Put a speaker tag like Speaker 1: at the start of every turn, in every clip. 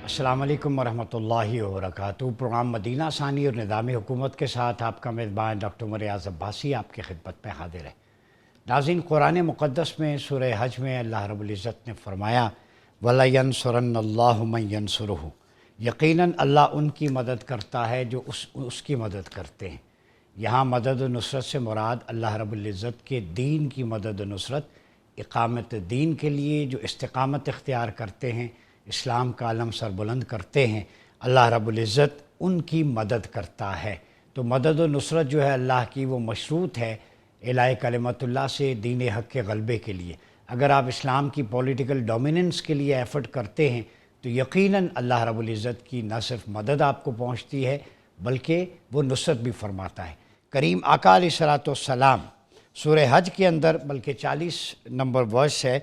Speaker 1: السلام علیکم ورحمۃ اللہ وبرکاتہ۔ پروگرام مدینہ ثانی اور نظام حکومت کے ساتھ آپ کا میزبان ڈاکٹر عمر ریاض عباسی آپ کی خدمت میں حاضر ہے۔ ناظرین، قرآن مقدس میں سورہ حج میں اللہ رب العزت نے فرمایا وَلَيَنْصُرَنَّ اللَّهُ مَن يَنْصُرُهُ، یقیناً اللہ ان کی مدد کرتا ہے جو اس کی مدد کرتے ہیں۔ یہاں مدد و نصرت سے مراد اللہ رب العزت کے دین کی مدد و نصرت، اقامت دین کے لیے جو استقامت اختیار کرتے ہیں، اسلام کا علم سر بلند کرتے ہیں، اللہ رب العزت ان کی مدد کرتا ہے۔ تو مدد و نصرت جو ہے اللہ کی وہ مشروط ہے اعلاء کلمت اللہ سے دین حق کے غلبے کے لیے۔ اگر آپ اسلام کی پولیٹیکل ڈومیننس کے لیے ایفرٹ کرتے ہیں تو یقیناً اللہ رب العزت کی نہ صرف مدد آپ کو پہنچتی ہے بلکہ وہ نصرت بھی فرماتا ہے۔ کریم آقا علیہ الصلوۃ والسلام سورہ حج کے اندر بلکہ 40 نمبر ورس ہے،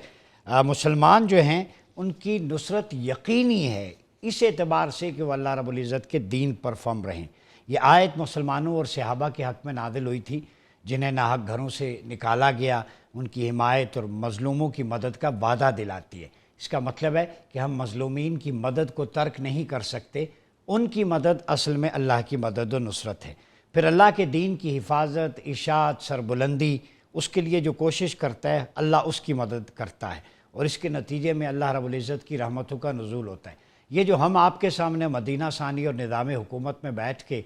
Speaker 1: مسلمان جو ہیں ان کی نصرت یقینی ہے اس اعتبار سے کہ وہ اللہ رب العزت کے دین پر فرم رہیں۔ یہ آیت مسلمانوں اور صحابہ کے حق میں نازل ہوئی تھی جنہیں ناحق گھروں سے نکالا گیا، ان کی حمایت اور مظلوموں کی مدد کا وعدہ دلاتی ہے۔ اس کا مطلب ہے کہ ہم مظلومین کی مدد کو ترک نہیں کر سکتے، ان کی مدد اصل میں اللہ کی مدد و نصرت ہے۔ پھر اللہ کے دین کی حفاظت، اشاعت، سربلندی، اس کے لیے جو کوشش کرتا ہے اللہ اس کی مدد کرتا ہے، اور اس کے نتیجے میں اللہ رب العزت کی رحمتوں کا نزول ہوتا ہے۔ یہ جو ہم آپ کے سامنے مدینہ ثانی اور نظام حکومت میں بیٹھ کے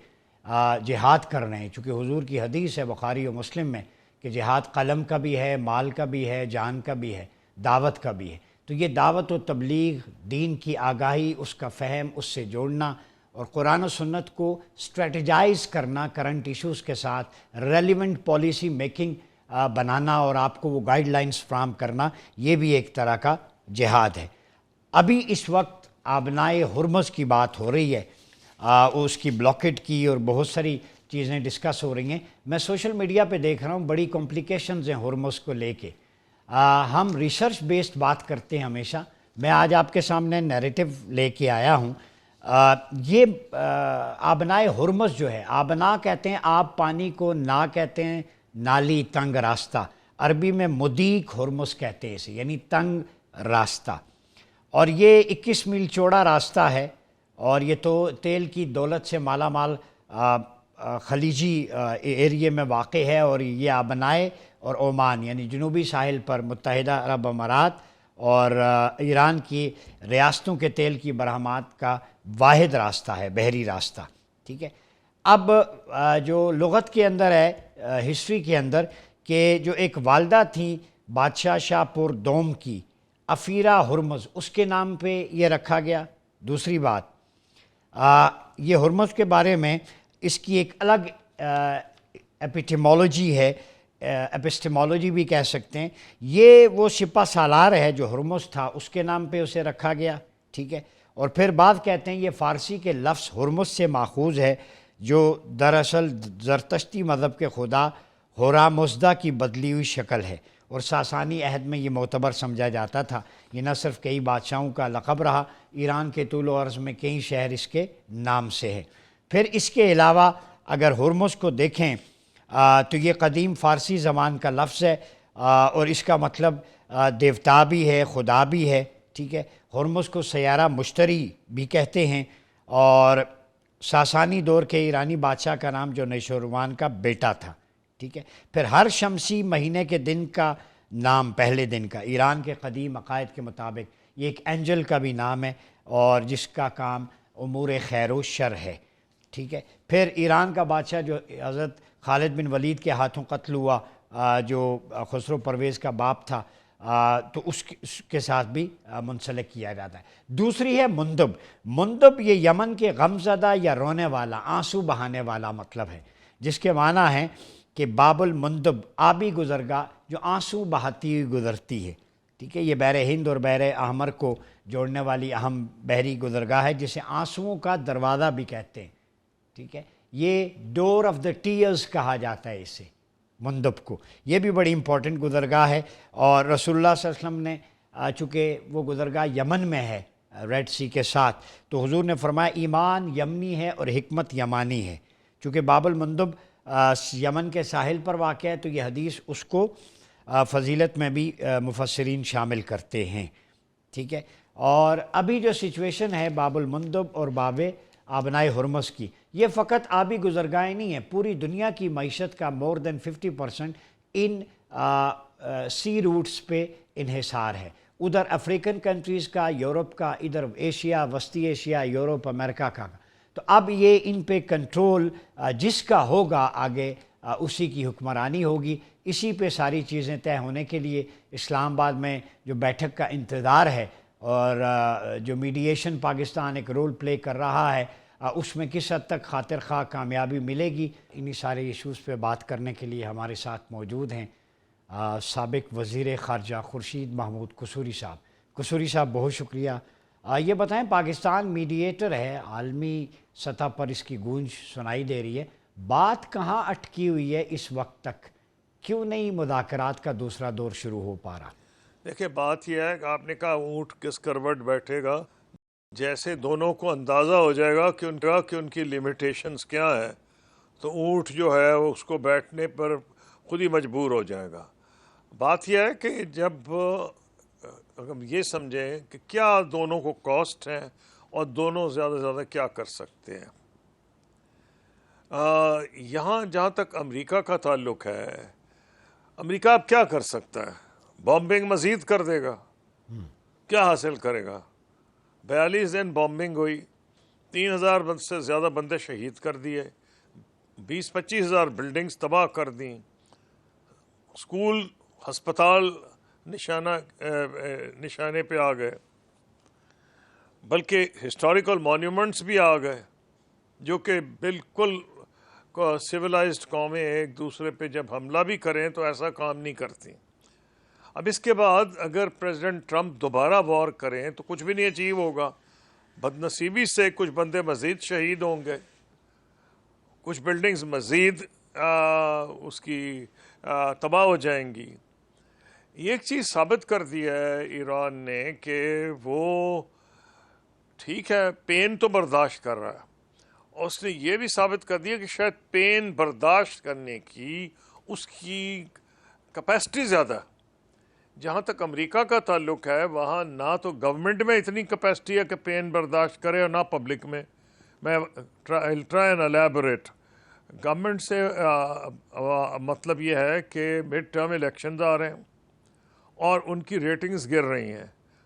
Speaker 1: جہاد کر رہے ہیں، چونکہ حضور کی حدیث ہے بخاری و مسلم میں کہ جہاد قلم کا بھی ہے، مال کا بھی ہے، جان کا بھی ہے، دعوت کا بھی ہے۔ تو یہ دعوت و تبلیغ، دین کی آگاہی، اس کا فہم، اس سے جوڑنا اور قرآن و سنت کو اسٹریٹجائز کرنا، کرنٹ ایشوز کے ساتھ ریلیونٹ پالیسی میکنگ بنانا اور آپ کو وہ گائیڈ لائنز فراہم کرنا، یہ بھی ایک طرح کا جہاد ہے۔ ابھی اس وقت آبنائے ہرمز کی بات ہو رہی ہے، اس کی بلاکٹ کی اور بہت ساری چیزیں ڈسکس ہو رہی ہیں۔ میں سوشل میڈیا پہ دیکھ رہا ہوں بڑی کمپلیکیشنز ہیں ہرمز کو لے کے۔ ہم ریسرچ بیسڈ بات کرتے ہیں ہمیشہ۔ میں آج آپ کے سامنے نیریٹو لے کے آیا ہوں۔ یہ آبنائے ہرمز جو ہے، آبنا کہتے ہیں آب پانی کو، نا کہتے ہیں نالی، تنگ راستہ، عربی میں مدیک ہرمز کہتے ہیں اسے، یعنی تنگ راستہ، اور یہ 21 میل چوڑا راستہ ہے، اور یہ تو تیل کی دولت سے مالا مال خلیجی ایریے میں واقع ہے، اور یہ آبنائے اور عمان یعنی جنوبی ساحل پر متحدہ عرب امارات اور ایران کی ریاستوں کے تیل کی برآمد کا واحد راستہ ہے، بحری راستہ، ٹھیک ہے۔ اب جو لغت کے اندر ہے، ہسٹری کے اندر، کہ جو ایک والدہ تھیں بادشاہ شاہ پور دوم کی، افیرہ ہرمز، اس کے نام پہ یہ رکھا گیا۔ دوسری بات، یہ ہرمز کے بارے میں اس کی ایک الگ ایپیٹیمولوجی ہے، ایپسٹیمولوجی بھی کہہ سکتے ہیں۔ یہ وہ سپہ سالار ہے جو ہرمز تھا، اس کے نام پہ اسے رکھا گیا، ٹھیک ہے۔ اور پھر بعد کہتے ہیں یہ فارسی کے لفظ ہرمز سے ماخوذ ہے، جو دراصل زرتشتی مذہب کے خدا ہورامزدا کی بدلی ہوئی شکل ہے، اور ساسانی عہد میں یہ معتبر سمجھا جاتا تھا۔ یہ نہ صرف کئی بادشاہوں کا لقب رہا، ایران کے طول و عرض میں کئی شہر اس کے نام سے ہے۔ پھر اس کے علاوہ اگر ہرمز کو دیکھیں تو یہ قدیم فارسی زبان کا لفظ ہے، اور اس کا مطلب دیوتا بھی ہے، خدا بھی ہے، ٹھیک ہے۔ ہرمز کو سیارہ مشتری بھی کہتے ہیں، اور ساسانی دور کے ایرانی بادشاہ کا نام جو نیشوروان کا بیٹا تھا، ٹھیک ہے۔ پھر ہر شمسی مہینے کے دن کا نام، پہلے دن کا، ایران کے قدیم عقائد کے مطابق یہ ایک اینجل کا بھی نام ہے، اور جس کا کام امور خیر و شر ہے، ٹھیک ہے۔ پھر ایران کا بادشاہ جو حضرت خالد بن ولید کے ہاتھوں قتل ہوا، جو خسرو پرویز کا باپ تھا، تو اس کے ساتھ بھی منسلک کیا جاتا ہے۔ دوسری ہے مندب۔ مندب یہ یمن کے غم زدہ یا رونے والا، آنسو بہانے والا مطلب ہے، جس کے معنی ہے کہ باب المندب، آبی گزرگاہ جو آنسو بہاتی ہوئی گزرتی ہے، ٹھیک ہے۔ یہ بحر ہند اور بحر احمر کو جوڑنے والی اہم بحری گزرگاہ ہے، جسے آنسوؤں کا دروازہ بھی کہتے ہیں، ٹھیک ہے۔ یہ ڈور آف دا ٹیئرز کہا جاتا ہے اسے، مندب کو۔ یہ بھی بڑی امپورٹنٹ گزرگاہ ہے، اور رسول اللہ صلی اللہ علیہ وسلم نے چونکہ وہ گزرگاہ یمن میں ہے ریڈ سی کے ساتھ، تو حضور نے فرمایا ایمان یمنی ہے اور حکمت یمانی ہے۔ چونکہ باب المندب یمن کے ساحل پر واقع ہے، تو یہ حدیث اس کو فضیلت میں بھی مفسرین شامل کرتے ہیں، ٹھیک ہے۔ اور ابھی جو سچویشن ہے باب المندب اور باب آبنائے ہرمز کی، یہ فقط آبی گزرگاہیں نہیں ہیں، پوری دنیا کی معیشت کا مور دین 50% ان سی روٹس پہ انحصار ہے، ادھر افریقن کنٹریز کا، یورپ کا، ادھر ایشیا، وسطی ایشیا، یورپ، امریکہ کا۔ تو اب یہ ان پہ کنٹرول جس کا ہوگا آگے اسی کی حکمرانی ہوگی، اسی پہ ساری چیزیں طے ہونے کے لیے اسلام آباد میں جو بیٹھک کا انتظار ہے اور جو میڈیشن پاکستان ایک رول پلے کر رہا ہے، اس میں کس حد تک خاطر خواہ کامیابی ملے گی، انہی سارے ایشوز پہ بات کرنے کے لیے ہمارے ساتھ موجود ہیں سابق وزیر خارجہ خورشید محمود قصوری صاحب۔ قصوری صاحب بہت شکریہ۔ یہ بتائیں، پاکستان میڈییٹر ہے، عالمی سطح پر اس کی گونج سنائی دے رہی ہے، بات کہاں اٹکی ہوئی ہے اس وقت تک؟ کیوں نہیں مذاکرات کا دوسرا دور شروع ہو پا رہا؟
Speaker 2: دیکھیں، بات یہ ہے کہ آپ نے کہا اونٹ کس کروٹ بیٹھے گا، جیسے دونوں کو اندازہ ہو جائے گا کہ ان کی لیمیٹیشنز کیا ہیں، تو اونٹ جو ہے وہ اس کو بیٹھنے پر خود ہی مجبور ہو جائے گا۔ بات یہ ہے کہ جب ہم یہ سمجھیں کہ کیا دونوں کو کاسٹ ہیں اور دونوں زیادہ سے زیادہ کیا کر سکتے ہیں۔ یہاں جہاں تک امریکہ کا تعلق ہے، امریکہ اب کیا کر سکتا ہے؟ بامبنگ مزید کر دے گا، کیا حاصل کرے گا؟ 42 دن بامبنگ ہوئی، 3,000 سے زیادہ بندے شہید کر دیے، 20-25 ہزار بلڈنگز تباہ کر دیں، اسکول، ہسپتال نشانے پہ آ گئے، بلکہ ہسٹوریکل مونیومنٹس بھی آ گئے، جو کہ بالکل سویلائزڈ قومیں ایک دوسرے پہ جب حملہ بھی کریں تو ایسا کام نہیں کرتی۔ اب اس کے بعد اگر پریزیڈنٹ ٹرمپ دوبارہ وار کریں تو کچھ بھی نہیں اچیو ہوگا، بدنصیبی سے کچھ بندے مزید شہید ہوں گے، کچھ بلڈنگز مزید اس کی تباہ ہو جائیں گی۔ یہ ایک چیز ثابت کر دی ہے ایران نے کہ وہ ٹھیک ہے پین تو برداشت کر رہا ہے، اور اس نے یہ بھی ثابت کر دیا کہ شاید پین برداشت کرنے کی اس کی کیپیسٹی زیادہ ہے۔ جہاں تک امریکہ کا تعلق ہے، وہاں نہ تو گورنمنٹ میں اتنی کیپیسٹی ہے کہ پین برداشت کرے، اور نہ پبلک میں ٹرائی اینڈ الیبوریٹ۔ گورنمنٹ سے مطلب یہ ہے کہ مڈ ٹرم الیکشنز آ رہے ہیں اور ان کی ریٹنگز گر رہی ہیں،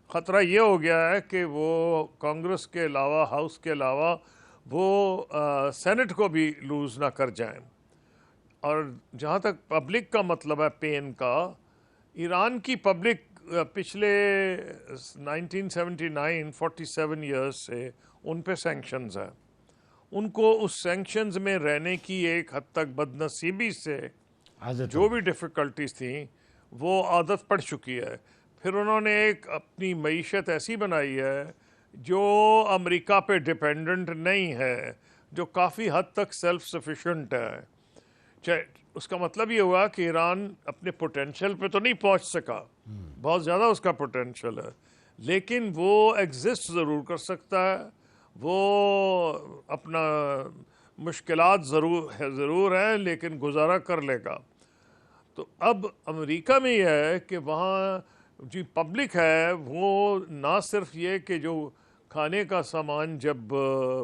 Speaker 2: خطرہ یہ ہو گیا ہے کہ وہ کانگریس کے علاوہ، ہاؤس کے علاوہ، وہ سینٹ کو بھی لوز نہ کر جائیں۔ اور جہاں تک پبلک کا مطلب ہے پین کا، ایران کی پبلک پچھلے 1979 47 ایئرز سے ان پہ سینکشنز ہیں، ان کو اس سینکشنز میں رہنے کی ایک حد تک بدنصیبی سے جو بھی ڈیفیکلٹیز تھیں وہ عادت پڑ چکی ہے۔ پھر انہوں نے ایک اپنی معیشت ایسی بنائی ہے جو امریکہ پہ ڈیپینڈنٹ نہیں ہے، جو کافی حد تک سیلف سفیشینٹ ہے۔ اس کا مطلب یہ ہوا کہ ایران اپنے پوٹینشیل پہ تو نہیں پہنچ سکا، بہت زیادہ اس کا پوٹینشیل ہے، لیکن وہ ایگزسٹ ضرور کر سکتا ہے، وہ اپنا مشکلات ضرور ہیں لیکن گزارا کر لے گا۔ تو اب امریکہ میں یہ ہے کہ وہاں جو پبلک ہے وہ نہ صرف یہ کہ جو کھانے کا سامان جب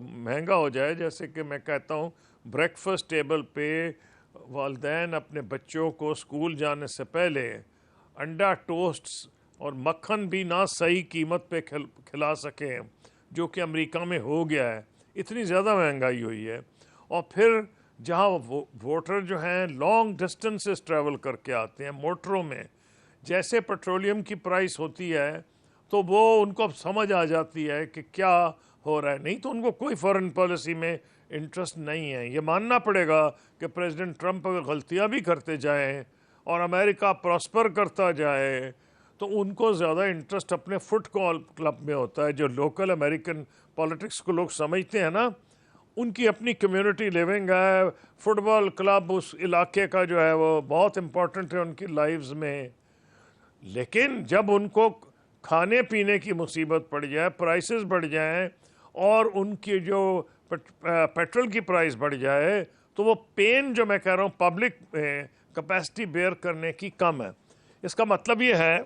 Speaker 2: مہنگا ہو جائے، جیسے کہ میں کہتا ہوں بریک فاسٹ ٹیبل پہ والدین اپنے بچوں کو اسکول جانے سے پہلے انڈا ٹوسٹس اور مکھن بھی نہ صحیح قیمت پہ کھلا سکیں، جو کہ امریکہ میں ہو گیا ہے، اتنی زیادہ مہنگائی ہوئی ہے۔ اور پھر جہاں ووٹر جو ہیں لانگ ڈسٹنسز ٹریول کر کے آتے ہیں موٹروں میں، جیسے پیٹرولیم کی پرائس ہوتی ہے تو وہ ان کو اب سمجھ آ جاتی ہے کہ کیا ہو رہا ہے، نہیں تو ان کو کوئی فارن پالیسی میں انٹرسٹ نہیں ہے۔ یہ ماننا پڑے گا کہ پریزیڈنٹ ٹرمپ اگر غلطیاں بھی کرتے جائیں اور امریکہ پراسپر کرتا جائے تو ان کو زیادہ انٹرسٹ اپنے فٹ بال کلب میں ہوتا ہے، جو لوکل امریکن پالیٹکس کو لوگ سمجھتے ہیں نا، ان کی اپنی کمیونٹی لیونگ ہے، فٹ بال کلب اس علاقے کا جو ہے وہ بہت امپورٹنٹ ہے ان کی لائفز میں۔ لیکن جب ان کو کھانے پینے کی مصیبت پڑ جائے، پرائسز بڑھ جائیں اور ان کی جو پیٹرول کی پرائس بڑھ جائے، تو وہ پین جو میں کہہ رہا ہوں پبلک میں کیپیسٹی بیئر کرنے کی کم ہے۔ اس کا مطلب یہ ہے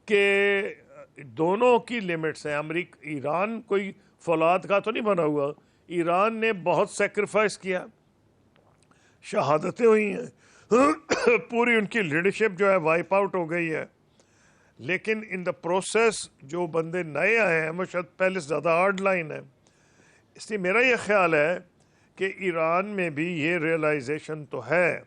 Speaker 2: کہ دونوں کی لمٹس ہیں. ایران کوئی فولاد کا تو نہیں بنا ہوا. ایران نے بہت سیکریفائس کیا, شہادتیں ہوئی ہیں, پوری ان کی لیڈرشپ جو ہے وائپ آؤٹ ہو گئی ہے. لیکن ان دا پروسیس جو بندے نئے آئے ہیں وہ شاید پہلے سے زیادہ ہارڈ لائن ہے. اس لیے میرا یہ خیال ہے کہ ایران میں بھی یہ ریئلائزیشن تو ہے,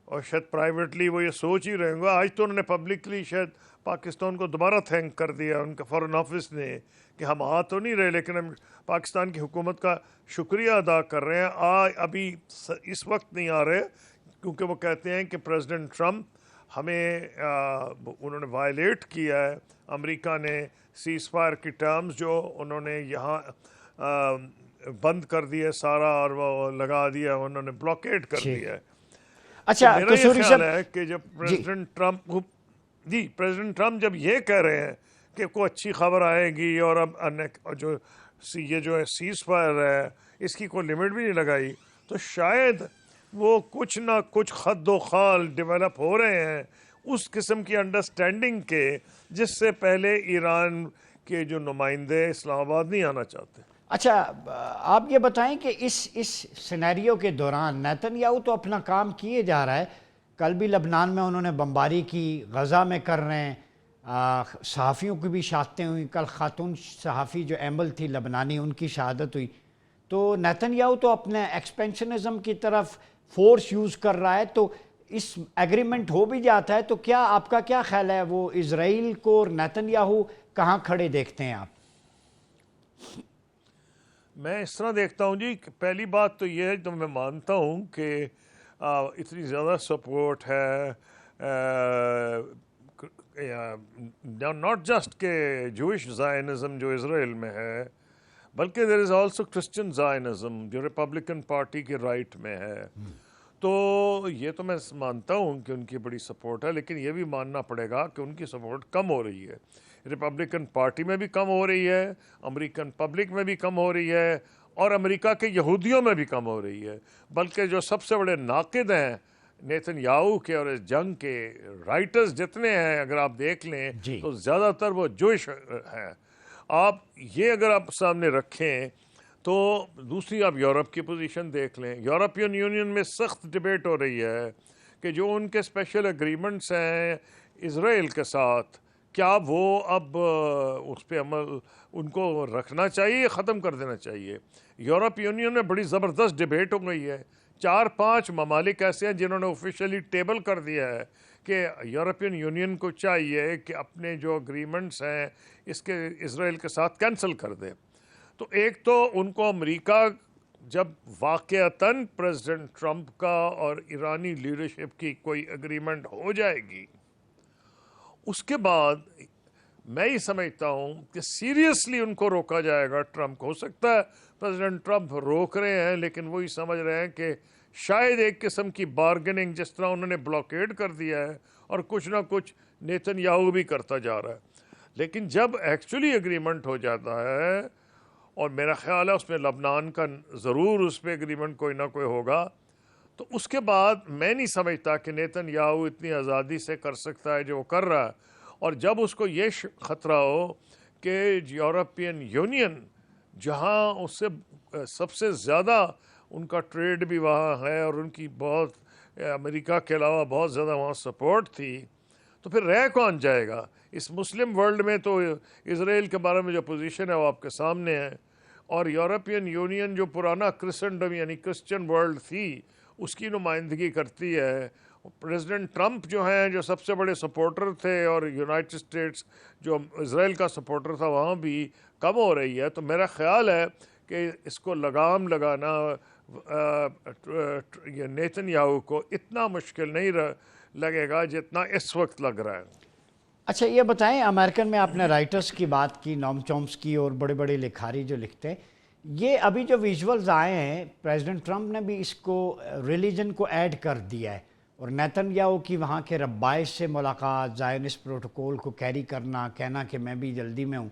Speaker 2: اور شاید پرائیویٹلی وہ یہ سوچ ہی رہے ہوں گے. آج تو انہوں نے پبلکلی شاید پاکستان کو دوبارہ تھینک کر دیا ان کا فارن آفس نے کہ ہم آ تو نہیں رہے لیکن ہم پاکستان کی حکومت کا شکریہ ادا کر رہے ہیں. ابھی اس وقت نہیں آ رہے کیونکہ وہ کہتے ہیں کہ پریزیڈنٹ ٹرمپ ہمیں انہوں نے وائلیٹ کیا ہے. امریکہ نے سیز فائر کی ٹرمز جو انہوں نے یہاں بند کر دیا سارا, اور وہ لگا دیا, انہوں نے بلاکیٹ کر دیا ہے.
Speaker 1: اچھا,
Speaker 2: میرا یہ خیال ہے کہ جب پریزیڈنٹ ٹرمپ جب یہ کہہ رہے ہیں کہ کوئی اچھی خبر آئے گی اور اب جو یہ جو ہے سیز فائر ہے اس کی کوئی لمٹ بھی نہیں لگائی, تو شاید وہ کچھ نہ کچھ خد و خال ڈیولپ ہو رہے ہیں اس قسم کی انڈرسٹینڈنگ کے جس سے پہلے ایران کے جو نمائندے اسلام آباد نہیں آنا چاہتے.
Speaker 1: اچھا, آپ یہ بتائیں کہ اس سینیریو کے دوران نیتن یاہو تو اپنا کام کیے جا رہا ہے. کل بھی لبنان میں انہوں نے بمباری کی, غزہ میں کر رہے ہیں, صحافیوں کی بھی شہادتیں ہوئیں. کل خاتون صحافی جو ایمل تھی لبنانی, ان کی شہادت ہوئی. تو نیتن یاہو تو اپنے ایکسپینشنزم کی طرف فورس یوز کر رہا ہے. تو اس ایگریمنٹ ہو بھی جاتا ہے تو کیا آپ کا کیا خیال ہے, وہ اسرائیل کو اور نیتن یاہو کہاں کھڑے دیکھتے ہیں آپ؟
Speaker 2: میں اس طرح دیکھتا ہوں جی, پہلی بات تو یہ ہے تو میں مانتا ہوں کہ اتنی زیادہ سپورٹ ہے ناٹ جسٹ کہ جوئش زائنزم جو اسرائیل میں ہے, بلکہ دیر از آلسو کرسچن زائنزم جو ریپبلکن پارٹی کے رائٹ میں ہے. تو یہ تو میں مانتا ہوں کہ ان کی بڑی سپورٹ ہے, لیکن یہ بھی ماننا پڑے گا کہ ان کی سپورٹ کم ہو رہی ہے. ریپبلکن پارٹی میں بھی کم ہو رہی ہے, امریکن پبلک میں بھی کم ہو رہی ہے, اور امریکہ کے یہودیوں میں بھی کم ہو رہی ہے. بلکہ جو سب سے بڑے ناقد ہیں نیتن یاہو کے اور اس جنگ کے رائٹرز جتنے ہیں اگر آپ دیکھ لیں تو زیادہ تر وہ جوئش ہیں. آپ یہ اگر آپ سامنے رکھیں تو دوسری آپ یورپ کی پوزیشن دیکھ لیں. یورپین یونین میں سخت ڈیبیٹ ہو رہی ہے کہ جو ان کے اسپیشل ایگریمنٹس ہیں اسرائیل کے ساتھ, کیا وہ اب اس پہ عمل ان کو رکھنا چاہیے, ختم کر دینا چاہیے. یورپ یونین میں بڑی زبردست ڈیبیٹ ہو گئی ہے. 4-5 ممالک ایسے ہیں جنہوں نے آفیشیلی ٹیبل کر دیا ہے کہ یورپین یونین کو چاہیے کہ اپنے جو اگریمنٹس ہیں اس کے اسرائیل کے ساتھ کینسل کر دے. تو ایک تو ان کو امریکہ جب واقعتاً پریزیڈنٹ ٹرمپ کا اور ایرانی لیڈرشپ کی کوئی اگریمنٹ ہو جائے گی, اس کے بعد میں یہ سمجھتا ہوں کہ سیریسلی ان کو روکا جائے گا ٹرمپ کو. ہو سکتا ہے پریزیڈنٹ ٹرمپ روک رہے ہیں لیکن وہی سمجھ رہے ہیں کہ شاید ایک قسم کی بارگننگ جس طرح انہوں نے بلاکیڈ کر دیا ہے اور کچھ نہ کچھ نیتن یاہو بھی کرتا جا رہا ہے. لیکن جب ایکچولی اگریمنٹ ہو جاتا ہے, اور میرا خیال ہے اس میں لبنان کا ضرور اس پہ اگریمنٹ کوئی نہ کوئی ہوگا, تو اس کے بعد میں نہیں سمجھتا کہ نیتن یاہو اتنی آزادی سے کر سکتا ہے جو وہ کر رہا ہے. اور جب اس کو یہ خطرہ ہو کہ یورپین یونین جہاں اس سے سب سے زیادہ ان کا ٹریڈ بھی وہاں ہے اور ان کی بہت امریکہ کے علاوہ بہت زیادہ وہاں سپورٹ تھی, تو پھر رہ کون جائے گا اس مسلم ورلڈ میں؟ تو اسرائیل کے بارے میں جو پوزیشن ہے وہ آپ کے سامنے ہے, اور یورپین یونین جو پرانا کرسچنڈم یعنی کرسچن ورلڈ تھی اس کی نمائندگی کرتی ہے. پریزیڈنٹ ٹرمپ جو ہیں جو سب سے بڑے سپورٹر تھے, اور یونائٹڈ اسٹیٹس جو اسرائیل کا سپورٹر تھا وہاں بھی کم ہو رہی ہے. تو میرا خیال ہے کہ اس کو لگام لگانا نیتن یاہو کو اتنا مشکل نہیں لگے گا جتنا اس وقت لگ رہا ہے.
Speaker 1: اچھا یہ بتائیں, امریکن میں آپ نے رائٹرز کی بات کی, نوم چومسکی اور بڑے بڑے لکھاری جو لکھتے ہیں, یہ ابھی جو ویژولز آئے ہیں پریزیڈنٹ ٹرمپ نے بھی اس کو ریلیجن کو ایڈ کر دیا ہے, اور نیتن یاہو کی وہاں کے ربائش سے ملاقات, زائونسٹ پروٹوکول کو کیری کرنا, کہنا کہ میں بھی جلدی میں ہوں,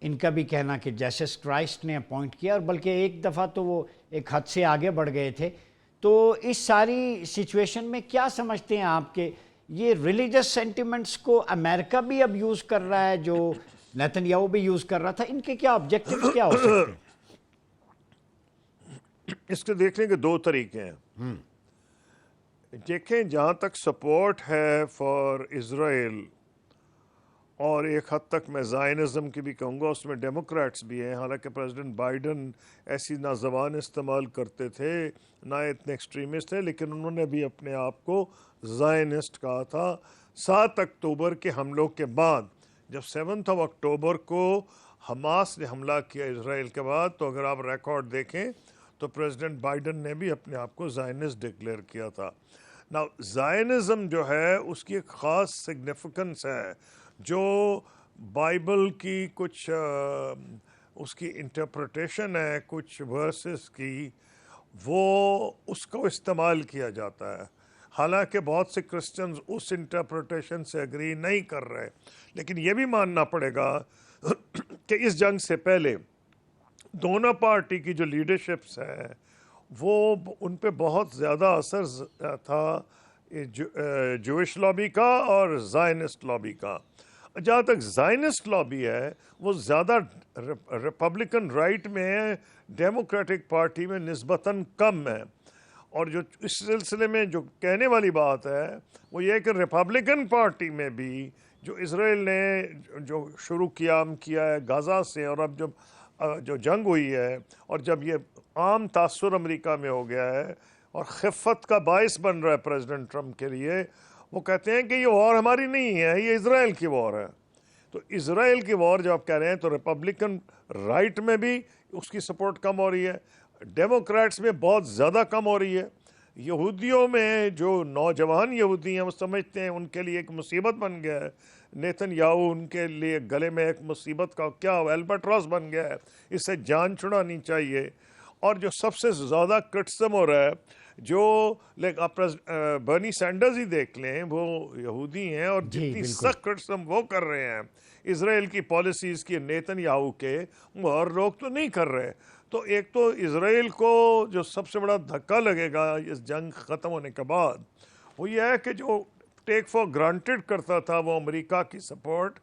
Speaker 1: ان کا بھی کہنا کہ جیسس کرائسٹ نے اپوائنٹ کیا, اور بلکہ ایک دفعہ تو وہ ایک حد سے آگے بڑھ گئے تھے. تو اس ساری سچویشن میں کیا سمجھتے ہیں آپ کہ یہ ریلیجس سینٹیمنٹس کو امریکہ بھی اب یوز کر رہا ہے, جو نیتن یاہو بھی یوز کر رہا تھا. ان کے کیا آبجیکٹیوز کیا ہو سکتے ہیں؟
Speaker 2: اس کے دیکھنے کے دو طریقے ہیں. دیکھیں جہاں تک سپورٹ ہے فار اسرائیل، اور ایک حد تک میں زائنزم کی بھی کہوں گا، اس میں ڈیموکریٹس بھی ہیں. حالانکہ پریزیڈنٹ بائیڈن ایسی نہ زبان استعمال کرتے تھے نہ اتنے ایکسٹریمسٹ تھے، لیکن انہوں نے بھی اپنے آپ کو زائنسٹ کہا تھا. 7 اکتوبر کے حملوں کے بعد، جب 7 اکتوبر کو حماس نے حملہ کیا اسرائیل کے بعد، تو اگر آپ ریکارڈ دیکھیں تو پریزیڈنٹ بائیڈن نے بھی اپنے آپ کو زائنسٹ ڈکلیئر کیا تھا. نا زائنزم جو ہے اس کی ایک خاص سگنیفیکنس ہے، جو بائبل کی کچھ اس کی انٹرپریٹیشن ہے کچھ ورسز کی، وہ اس کو استعمال کیا جاتا ہے. حالانکہ بہت سے کرسچنز اس انٹرپریٹیشن سے اگری نہیں کر رہے، لیکن یہ بھی ماننا پڑے گا کہ اس جنگ سے پہلے دونوں پارٹی کی جو لیڈرشپس ہے وہ ان پہ بہت زیادہ اثر تھا جوئش لابی کا اور زائنسٹ لابی کا. جہاں تک زائنسٹ لابی ہے وہ زیادہ ریپبلکن رائٹ میں ہے، ڈیموکریٹک پارٹی میں نسبتاً کم ہے. اور جو اس سلسلے میں جو کہنے والی بات ہے وہ یہ کہ ریپبلکن پارٹی میں بھی جو اسرائیل نے جو شروع کیا ہے غزہ سے، اور اب جو جنگ ہوئی ہے، اور جب یہ عام تاثر امریکہ میں ہو گیا ہے اور خفت کا باعث بن رہا ہے پریزیڈنٹ ٹرمپ کے لیے، وہ کہتے ہیں کہ یہ وار ہماری نہیں ہے، یہ اسرائیل کی وار ہے. تو اسرائیل کی وار جب آپ کہہ رہے ہیں تو ریپبلکن رائٹ میں بھی اس کی سپورٹ کم ہو رہی ہے، ڈیموکریٹس میں بہت زیادہ کم ہو رہی ہے. یہودیوں میں جو نوجوان یہودی ہیں وہ سمجھتے ہیں ان کے لیے ایک مصیبت بن گیا ہے نیتن یاہو، ان کے لیے گلے میں ایک مصیبت کا کیا البٹراس بن گیا ہے، اس سے جان چھڑانی چاہیے. اور جو سب سے زیادہ کرٹسم ہو رہا ہے، جو آپ برنی سینڈرز ہی دیکھ لیں، وہ یہودی ہیں، اور جتنی سخت کرٹسم وہ کر رہے ہیں اسرائیل کی پالیسیز کی نیتن یاہو کے، وہ اور لوگ تو نہیں کر رہے. تو ایک تو اسرائیل کو جو سب سے بڑا دھکا لگے گا اس جنگ ختم ہونے کے بعد، وہ یہ ہے کہ جو ٹیک فار گرانٹیڈ کرتا تھا وہ امریکہ کی سپورٹ،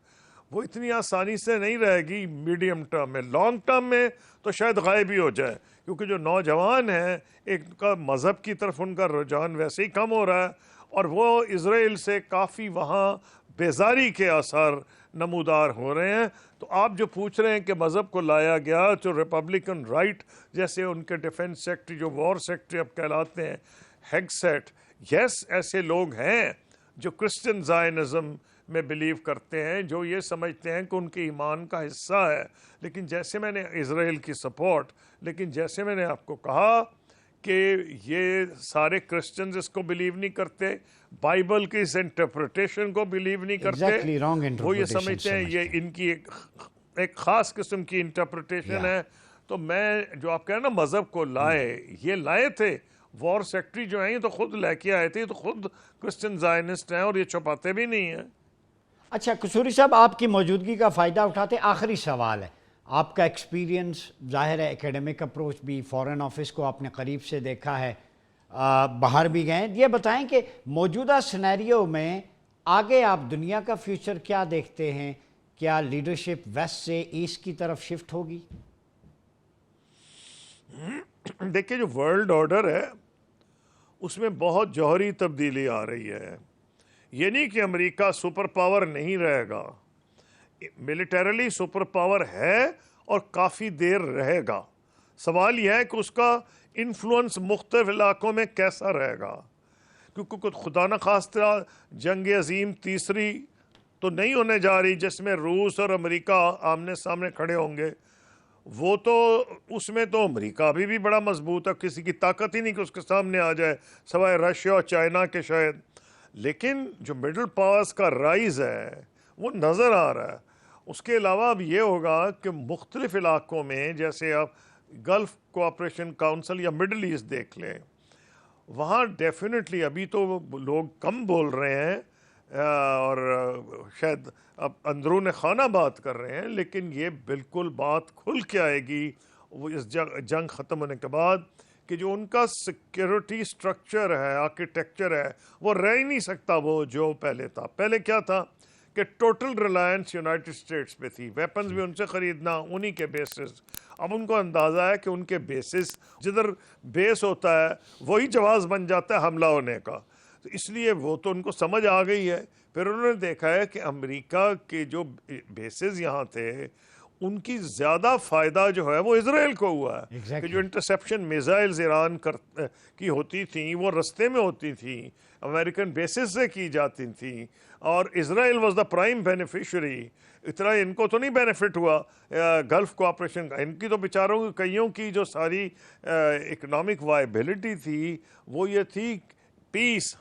Speaker 2: وہ اتنی آسانی سے نہیں رہے گی میڈیم ٹرم میں. لانگ ٹرم میں تو شاید غائب ہی ہو جائے، کیونکہ جو نوجوان ہیں ایک کا مذہب کی طرف ان کا رجحان ویسے ہی کم ہو رہا ہے، اور وہ اسرائیل سے کافی وہاں بیزاری کے آثار نمودار ہو رہے ہیں. تو آپ جو پوچھ رہے ہیں کہ مذہب کو لایا گیا، جو ریپبلکن رائٹ جیسے ان کے ڈیفنس سیکٹری جو وار سیکٹری اب کہلاتے ہیں ہیگسیٹ، یس ایسے لوگ ہیں جو کرسچن زائنزم میں بلیو کرتے ہیں، جو یہ سمجھتے ہیں کہ ان کے ایمان کا حصہ ہے. لیکن جیسے میں نے اسرائیل کی سپورٹ، لیکن جیسے میں نے آپ کو کہا کہ یہ سارے کرسچنز اس کو بلیو نہیں کرتے، بائبل کی اس انٹرپریٹیشن کو بلیو نہیں کرتے. وہ یہ سمجھتے ہیں یہ ان کی ایک خاص قسم کی انٹرپریٹیشن ہے. تو میں جو آپ کہہ رہے ہیں نا مذہب کو لائے، یہ لائے تھے وار سیکٹری جو ہیں، یہ تو خود لے کے آئے تھے، یہ تو خود کرسچن زائنسٹ ہیں اور یہ چھپاتے بھی نہیں ہیں.
Speaker 1: اچھا قصوری صاحب، آپ کی موجودگی کا فائدہ اٹھاتے آخری سوال ہے. آپ کا ایکسپیرینس ظاہر ہے، ایکیڈمک اپروچ بھی، فورن آفس کو آپ نے قریب سے دیکھا ہے، باہر بھی گئے. یہ بتائیں کہ موجودہ سینیریو میں آگے آپ دنیا کا فیوچر کیا دیکھتے ہیں؟ کیا لیڈرشپ ویسٹ سے ایسٹ کی طرف شفٹ ہوگی؟
Speaker 2: دیکھیں جو ورلڈ آرڈر ہے اس میں بہت جوہری تبدیلی آ رہی ہے. یہ نہیں کہ امریکہ سپر پاور نہیں رہے گا، ملیٹریلی سپر پاور ہے اور کافی دیر رہے گا. سوال یہ ہے کہ اس کا انفلوئنس مختلف علاقوں میں کیسا رہے گا، کیونکہ خدا نخواستہ جنگ عظیم تیسری تو نہیں ہونے جا رہی جس میں روس اور امریکہ آمنے سامنے کھڑے ہوں گے. وہ تو اس میں تو امریکہ ابھی بھی بڑا مضبوط ہے، کسی کی طاقت ہی نہیں کہ اس کے سامنے آ جائے سوائے رشیا اور چائنا کے شاید. لیکن جو مڈل پاورز کا رائز ہے وہ نظر آ رہا ہے. اس کے علاوہ اب یہ ہوگا کہ مختلف علاقوں میں، جیسے آپ گلف کوآپریشن کاؤنسل یا مڈل ایسٹ دیکھ لیں، وہاں ڈیفینیٹلی ابھی تو لوگ کم بول رہے ہیں اور شاید اب اندرون خانہ بات کر رہے ہیں، لیکن یہ بالکل بات کھل کے آئے گی وہ اس جنگ ختم ہونے کے بعد کہ جو ان کا سیکیورٹی سٹرکچر ہے، آرکیٹیکچر ہے، وہ رہ ہی نہیں سکتا وہ جو پہلے تھا. پہلے کیا تھا کہ ٹوٹل ریلائنس یونائٹڈ اسٹیٹس پہ تھی، ویپنز بھی ان سے خریدنا انہی کے بیسز. اب ان کو اندازہ ہے کہ ان کے بیسز جدھر بیس ہوتا ہے وہی جواز بن جاتا ہے حملہ ہونے کا، تو اس لیے وہ تو ان کو سمجھ آ گئی ہے. پھر انہوں نے دیکھا ہے کہ امریکہ کے جو بیسز یہاں تھے ان کی زیادہ فائدہ جو ہے وہ اسرائیل کو ہوا ہے کہ جو انٹرسیپشن میزائلز ایران کی ہوتی تھیں وہ رستے میں ہوتی تھیں، امریکن بیسز سے کی جاتی تھیں، اور اسرائیل واز دا پرائم بینیفیشری. اتنا ان کو تو نہیں بینیفٹ ہوا گلف کوآپریشن کا، ان کی تو بیچاروں کی کئیوں کی جو ساری اکنامک وائبلٹی تھی وہ یہ تھی پیس،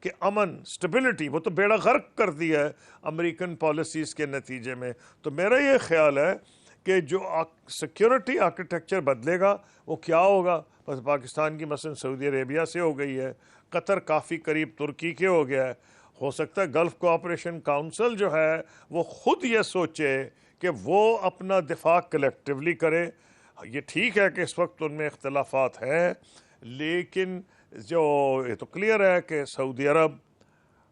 Speaker 2: کہ امن، سٹیبلٹی، وہ تو بیڑا غرق کر دیا ہے امریکن پالیسیز کے نتیجے میں. تو میرا یہ خیال ہے کہ جو سیکیورٹی آرکیٹیکچر بدلے گا وہ کیا ہوگا. بس پاکستان کی مثلا سعودی عربیہ سے ہو گئی ہے، قطر کافی قریب ترکی کے ہو گیا ہے. ہو سکتا ہے گلف کوآپریشن کاؤنسل جو ہے وہ خود یہ سوچے کہ وہ اپنا دفاع کلیکٹیولی کرے. یہ ٹھیک ہے کہ اس وقت ان میں اختلافات ہیں، لیکن جو یہ تو کلیئر ہے کہ سعودی عرب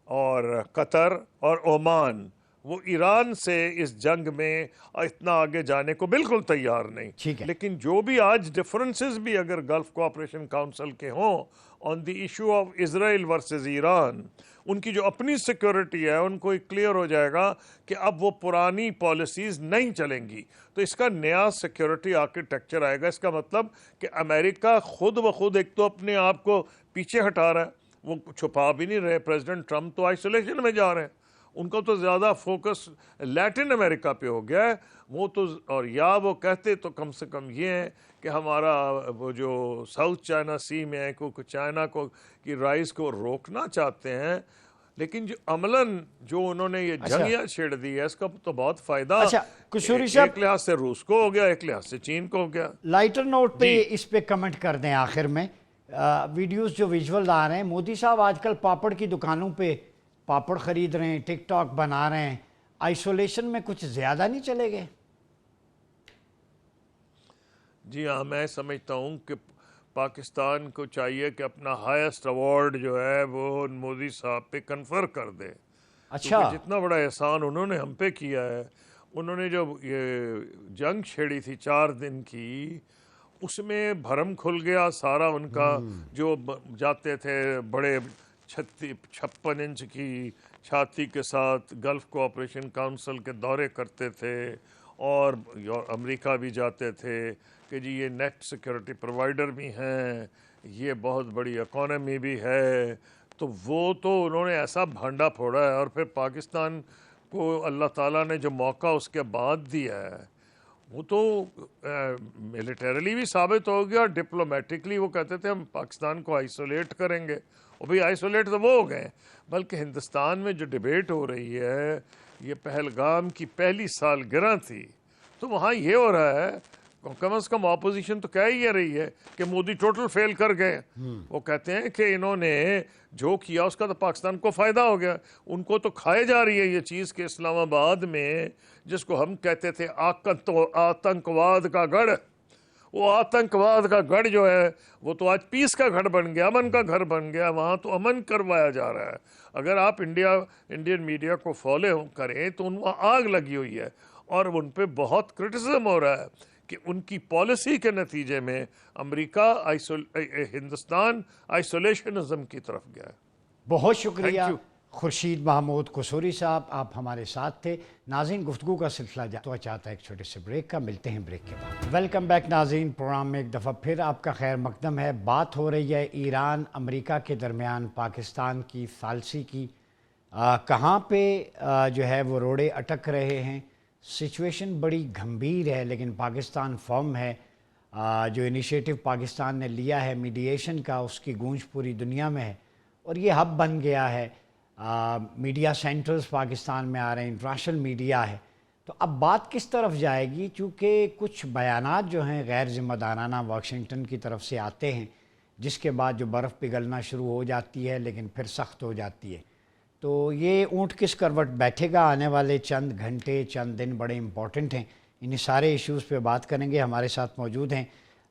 Speaker 2: اور قطر اور عمان وہ ایران سے اس جنگ میں اتنا آگے جانے کو بالکل تیار نہیں. لیکن جو بھی آج ڈفرنسز بھی اگر گلف کوآپریشن کاؤنسل کے ہوں on the issue of Israel versus Iran, ان کی جو اپنی سیکیورٹی ہے ان کو کلیئر ہو جائے گا کہ اب وہ پرانی پالیسیز نہیں چلیں گی، تو اس کا نیا سیکیورٹی آرکیٹیکچر آئے گا. اس کا مطلب کہ امریکہ خود بخود ایک تو اپنے آپ کو پیچھے ہٹا رہا ہے، وہ چھپا بھی نہیں رہے. پریزیڈنٹ ٹرمپ تو آئسولیشن میں جا رہے ہیں، ان کا تو زیادہ فوکس لیٹن امریکہ پہ ہو گیا ہے. وہ تو اور یا وہ کہتے تو کم سے کم یہ ہیں کہ ہمارا وہ جو ساؤتھ چائنا سی میں ہے کو چائنا کو کی رائز کو روکنا چاہتے ہیں، لیکن جو عملاً جو انہوں نے یہ جنگ چھیڑ دی ہے اس کا تو بہت فائدہ ایک لحاظ سے روس کو ہو گیا، ایک لحاظ سے چین کو ہو گیا.
Speaker 1: لائٹر نوٹ پہ اس پہ کمنٹ کر دیں آخر میں. ویڈیوز جو ویژول آ رہے ہیں، مودی صاحب آج کل پاپڑ کی دکانوں پہ پاپڑ خرید رہے ہیں، ٹک ٹاک بنا رہے ہیں، آئسولیشن میں کچھ زیادہ نہیں چلے گئے؟
Speaker 2: جی ہاں، میں سمجھتا ہوں کہ پاکستان کو چاہیے کہ اپنا ہائیسٹ ایوارڈ جو ہے وہ مودی صاحب پہ کنفر کر دے.
Speaker 1: اچھا،
Speaker 2: جتنا بڑا احسان انہوں نے ہم پہ کیا ہے، انہوں نے جو یہ جنگ چھیڑی تھی 4 دن کی، اس میں بھرم کھل گیا سارا ان کا. جو جاتے تھے بڑے 56 انچ کی چھاتی کے ساتھ گلف کوآپریشن کاؤنسل کے دورے کرتے تھے، اور امریکہ بھی جاتے تھے کہ جی یہ نیٹ سیکیورٹی پرووائڈر بھی ہیں، یہ بہت بڑی اکانومی بھی ہے. تو وہ تو انہوں نے ایسا بھانڈا پھوڑا ہے، اور پھر پاکستان کو اللہ تعالیٰ نے جو موقع اس کے بعد دیا ہے وہ تو ملیٹریلی بھی ثابت ہو گیا، اور ڈپلومیٹکلی وہ کہتے تھے ہم پاکستان کو آئسولیٹ کریں گے، اور بھی آئسولیٹ تو وہ ہو گئے. بلکہ ہندوستان میں جو ڈیبیٹ ہو رہی ہے، یہ پہلگام کی پہلی سالگرہ تھی، تو وہاں یہ ہو رہا ہے کم از کم اپوزیشن تو کہہ ہی رہی ہے کہ مودی ٹوٹل فیل کر گئے. وہ کہتے ہیں کہ انہوں نے جو کیا اس کا تو پاکستان کو فائدہ ہو گیا. ان کو تو کھائے جا رہی ہے یہ چیز کہ اسلام آباد میں جس کو ہم کہتے تھے آتنکواد کا گڑھ، وہ آتنکواد کا گڑھ جو ہے وہ تو آج پیس کا گھر بن گیا، امن کا گھر بن گیا. وہاں تو امن کروایا جا رہا ہے. اگر آپ انڈین میڈیا کو فالو کریں تو وہاں آگ لگی ہوئی ہے، اور ان پہ بہت کرٹیسزم ہو رہا ہے کہ ان کی پالیسی کے نتیجے میں امریکہ ہندوستان آئسولیشنزم کی طرف گیا ہے.
Speaker 1: بہت شکریہ خورشید محمود قصوری صاحب، آپ ہمارے ساتھ تھے. ناظرین، گفتگو کا سلسلہ تو چاہتا ہے ایک چھوٹے سے بریک کا، ملتے ہیں بریک کے بعد. ویلکم بیک ناظرین، پروگرام میں ایک دفعہ پھر آپ کا خیر مقدم ہے. بات ہو رہی ہے ایران امریکہ کے درمیان پاکستان کی ثالثی کی. کہاں پہ جو ہے وہ روڑے اٹک رہے ہیں. سچویشن بڑی گھمبیر ہے، لیکن پاکستان فرم ہے. جو انیشیٹو پاکستان نے لیا ہے میڈییشن کا، اس کی گونج پوری دنیا میں ہے، اور یہ ہب بن گیا ہے. میڈیا سینٹرز پاکستان میں آ رہے ہیں، انٹرنیشنل میڈیا ہے. تو اب بات کس طرف جائے گی؟ چونکہ کچھ بیانات جو ہیں غیر ذمہ دارانہ واشنگٹن کی طرف سے آتے ہیں، جس کے بعد جو برف پگھلنا شروع ہو جاتی ہے لیکن پھر سخت ہو جاتی ہے. تو یہ اونٹ کس کروٹ بیٹھے گا؟ آنے والے چند گھنٹے چند دن بڑے امپورٹنٹ ہیں. انہیں سارے ایشوز پہ بات کریں گے. ہمارے ساتھ موجود ہیں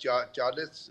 Speaker 3: 40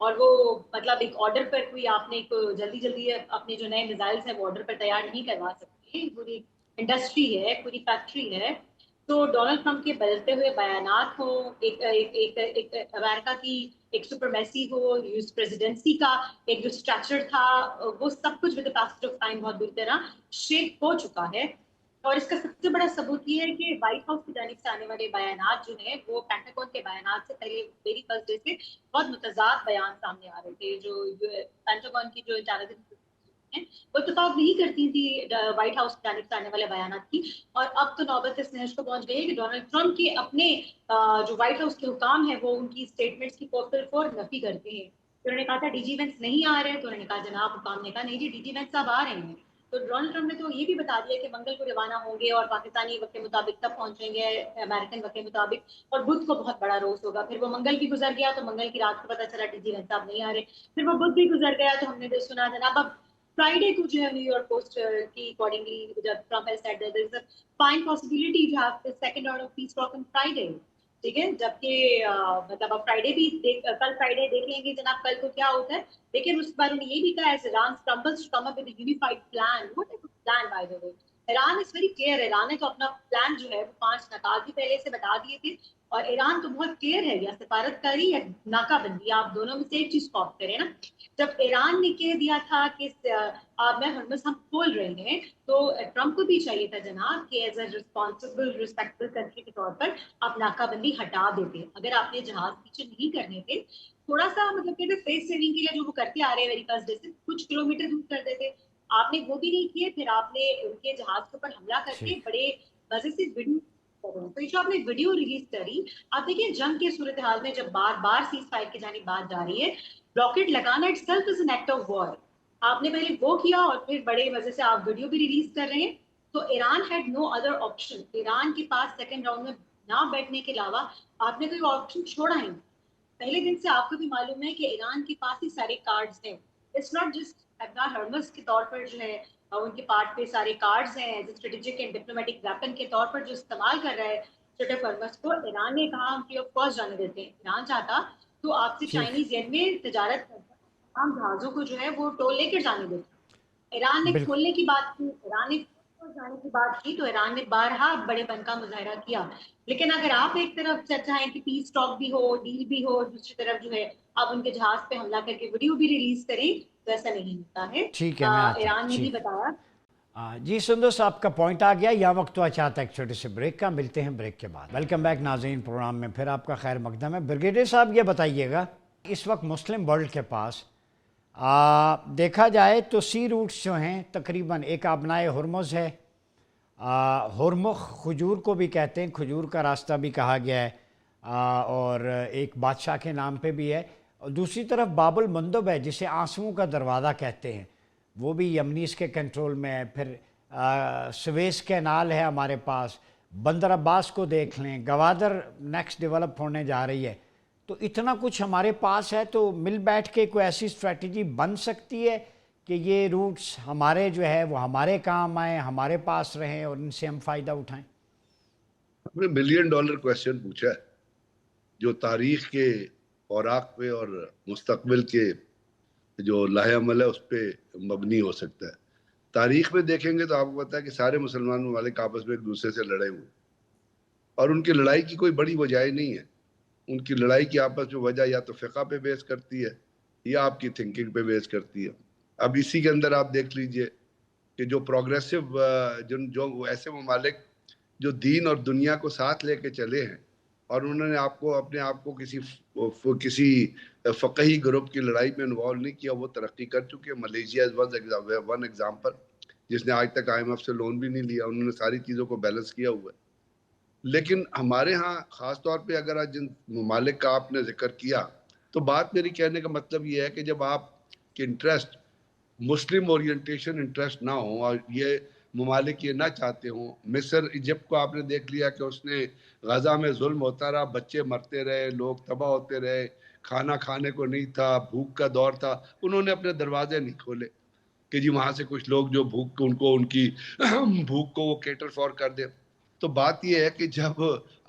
Speaker 4: اور وہ مطلب ایک آرڈر پر کوئی آپ نے جلدی جلدی اپنے جو نئے میزائلس ہیں وہ آرڈر پر تیار نہیں کروا سکتے. پوری انڈسٹری ہے, پوری فیکٹری ہے. تو ڈونلڈ ٹرمپ کے بدلتے ہوئے بیانات ہوں, ایک امریکہ کی ایک سپرمیسی ہو, یوز پریزیڈنسی کا ایک جو اسٹرکچر تھا, وہ سب کچھ ود پاسج آف ٹائم بہت بری طرح شیک ہو چکا ہے. اور اس کا سب سے بڑا ثبوت یہ ہے کہ وائٹ ہاؤس کی جانب سے آنے والے بیانات جو ہیں وہ پینٹاگون کے بیانات سے پہلے ویری فرسٹ ڈے سے بہت متضاد بیان سامنے آ رہے تھے. جو پینٹاگون کی جو انٹیلیجنس ہیں وہ اتفاق نہیں کرتی تھی وائٹ ہاؤس کی جانب سے آنے والے بیانات کی. اور اب تو نوبت اس نہج کو پہنچ گئی ہے کہ ڈونلڈ ٹرمپ کے اپنے جو وائٹ ہاؤس کے حکام ہیں وہ ان کی اسٹیٹمنٹس کی فور نفی کرتے ہیں. انہوں نے کہا تھا ڈی جی وینس نہیں آ رہے, تو انہوں نے کہا جناب حکام نے کہا نہیں جی ڈی جی وینس صاحب آ رہے ہیں. تو ڈونلڈ ٹرمپ نے تو یہ بھی بتا دیا کہ منگل کو روانہ ہوں گے اور پاکستانی وقت کے مطابق تب پہنچیں گے امریکن وقت کے مطابق, اور بدھ کو بہت بڑا روز ہوگا. پھر وہ منگل بھی گزر گیا تو منگل کی رات کو پتا چلا ڈی جی وینس صاحب نہیں آ رہے. پھر وہ بدھ بھی گزر گیا تو ہم نے سنا جناب اب فرائیڈے کو جو ہے نیو یارک پوسٹ کی اکارڈنگلی جب Trump has said there is a fine possibility to have the second round of peace talk on Friday. ٹھیک ہے, جبکہ مطلب اب فرائیڈے بھی کل فرائیڈے دیکھ لیں گے جناب کل کو کیا ہوتا ہے. لیکن اس بار انہوں نے یہ بھی کہا as Iran stumbles to come up with a unified plan. What is plan by the way? Iran is very clear. Iran نے تو اپنا پلان جو ہے وہ 5 نکات بھی پہلے سے بتا دیے تھے, اور ایران تو بہت کلیئر ہے, یا سفارت کاری یا ناکہ بندی, آپ دونوں میں سے ایک چیز کو آپ کریں نا. جب ایران نے کہہ دیا تھا کہ میں ہرمز ہم کھول رہے ہیں, تو ٹرمپ کو بھی چاہیے تھا جناب کہ as a responsible respectable country کے طور پر آپ ناکہ بندی ہٹا دیتے. اگر آپ نے جہاز پیچھے نہیں کرنے تھے, تھوڑا سا مطلب کہتے فیس سیونگ کے لیے جو وہ کرتے آ رہے ہیں ویری فرسٹ ڈے سے کچھ کلومیٹر دور کر دیتے, آپ نے وہ بھی نہیں کیے. پھر آپ نے ان کے جہاز کے اوپر حملہ کر کے بڑے مزے سے ویڈیو, تو یہ جو آپ نے ویڈیو ریلیز کری, آپ دیکھیں جنگ کے صورتحال میں جب بار بار سیز فائر کی جانب بات جا رہی ہے, راکٹ لگانا itself is an act of war. آپ نے پہلے وہ کیا اور پھر بڑے مزے سے آپ ویڈیو بھی ریلیز کر رہے ہیں. تو Iran had no other option. Iran کے پاس سیکنڈ راؤنڈ میں نہ بیٹھنے کے علاوہ آپ نے کوئی آپشن چھوڑا ہی نہیں. پہلے دن سے آپ کو بھی معلوم ہے کہ ایران کے پاس ہی سارے کارڈز ہیں. اٹس ناٹ جسٹ ابنار ہرمز کے طور پر جو ہے ان کے پارٹ پہ سارے کارڈز ہیں, as a strategic and diplomatic weapon کے طور پر جو استعمال کر رہا ہے اسٹریٹ آف ہرمز کو. ایران نے کہا ہم فری آف کاسٹ جانے دیتے ہیں. ایران چاہتا تو آپ سے چائنیز ین میں تجارت تمام جہازوں کو جو ہے وہ ٹول لے کر جانے دیتا. ایران نے کھولنے کی بات کی, ایران نے جانے کی بات کی, تو ایران نے بارہا بڑے پن کا مظاہرہ کیا. لیکن اگر آپ ایک طرف چاہیں کہ پیس ٹاک بھی ہو, ڈیل بھی ہو, دوسری طرف جو ہے آپ ان کے جہاز پہ حملہ کر کے ویڈیو بھی ریلیز کریں, تو ایسا نہیں ہوتا ہے.
Speaker 1: ٹھیک ہے, میں آتا
Speaker 4: ایران نے بھی بتایا.
Speaker 1: جی سندس آپ کا پوائنٹ آ گیا. یہاں وقت تو چاہتا ہے ایک چھوٹے سے بریک کا, ملتے ہیں بریک کے بعد. ویلکم بیک ناظرین, پروگرام میں پھر آپ کا خیر مقدم ہے. بریگیڈیئر صاحب یہ بتائیے گا, اس وقت مسلم ورلڈ کے پاس دیکھا جائے تو سی روٹس جو ہیں تقریباً, ایک آبنائے ہرمز ہے, ہرمخ کھجور کو بھی کہتے ہیں, کھجور کا راستہ بھی کہا گیا ہے, اور ایک بادشاہ کے نام پہ بھی ہے. اور دوسری طرف باب المندب ہے جسے آنسوؤں کا دروازہ کہتے ہیں, وہ بھی یمنیز کے کنٹرول میں ہے. پھر سویس کینال ہے ہمارے پاس, بندر عباس کو دیکھ لیں, گوادر نیکسٹ ڈیولپ ہونے جا رہی ہے. تو اتنا کچھ ہمارے پاس ہے, تو مل بیٹھ کے کوئی ایسی اسٹریٹجی بن سکتی ہے کہ یہ روٹس ہمارے جو ہے وہ ہمارے کام آئیں, ہمارے پاس رہیں اور ان سے ہم فائدہ اٹھائیں.
Speaker 3: آپ نے $1 ملین کویسچن پوچھا ہے جو تاریخ کے اوراق پہ اور مستقبل کے جو لاہ عمل ہے اس پہ مبنی ہو سکتا ہے. تاریخ میں دیکھیں گے تو آپ کو پتا ہے کہ سارے مسلمان ممالک آپس میں ایک دوسرے سے لڑے ہوئے, اور ان کی لڑائی کی کوئی بڑی وجہ نہیں ہے. ان کی لڑائی کی آپس میں وجہ یا تو فقہ پہ بیس کرتی ہے یا آپ کی تھنکنگ پہ بیس کرتی ہے. اب اسی کے اندر آپ دیکھ لیجئے کہ جو پروگریسو جو ایسے ممالک جو دین اور دنیا کو ساتھ لے کے چلے ہیں, اور انہوں نے اپنے آپ کو کسی فقہی گروپ کی لڑائی میں انوالو نہیں کیا, وہ ترقی کر چکے ہیں. ملیشیا ون ایگزامپل, جس نے آج تک IMF سے لون بھی نہیں لیا. انہوں نے ساری چیزوں کو بیلنس کیا ہوا ہے. لیکن ہمارے ہاں خاص طور پہ اگر آج جن ممالک کا آپ نے ذکر کیا, تو بات میری کہنے کا مطلب یہ ہے کہ جب آپ کے انٹرسٹ مسلم اورینٹیشن انٹرسٹ نہ ہوں, اور یہ ممالک یہ نہ چاہتے ہوں. مصر, ایجپٹ کو آپ نے دیکھ لیا کہ اس نے غزہ میں ظلم ہوتا رہا, بچے مرتے رہے, لوگ تباہ ہوتے رہے, کھانا کھانے کو نہیں تھا, بھوک کا دور تھا. انہوں نے اپنے دروازے نہیں کھولے کہ جی وہاں سے کچھ لوگ جو بھوک ان کی بھوک کو وہ کیٹر فور کر دیں. تو بات یہ ہے کہ جب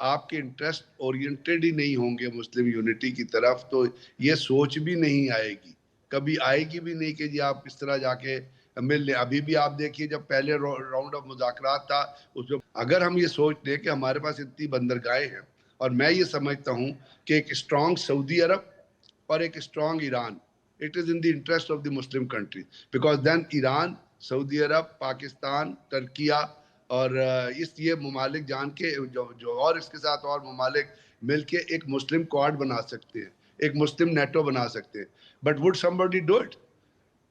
Speaker 3: آپ کے انٹرسٹ اورینٹیڈ ہی نہیں ہوں گے مسلم یونٹی کی طرف تو یہ سوچ بھی نہیں آئے گی, کبھی آئے گی بھی نہیں کہ جی آپ اس طرح جا کے مل لیں. ابھی بھی آپ دیکھیے جب پہلے راؤنڈ آف مذاکرات تھا اس میں اگر ہم یہ سوچ لیں کہ ہمارے پاس اتنی بندرگاہیں ہیں, اور میں یہ سمجھتا ہوں کہ ایک اسٹرانگ سعودی عرب اور ایک strong Iran, it is in the interest of the Muslim country, because then Iran, Saudi Arab, Pakistan, Turkiye اور یہ ممالک جان کے جو اور اس کے ساتھ اور ممالک مل کے ایک مسلم کوڈ بنا سکتے ہیں, ایک مسلم نیٹو بنا سکتے ہیں. But would somebody do it؟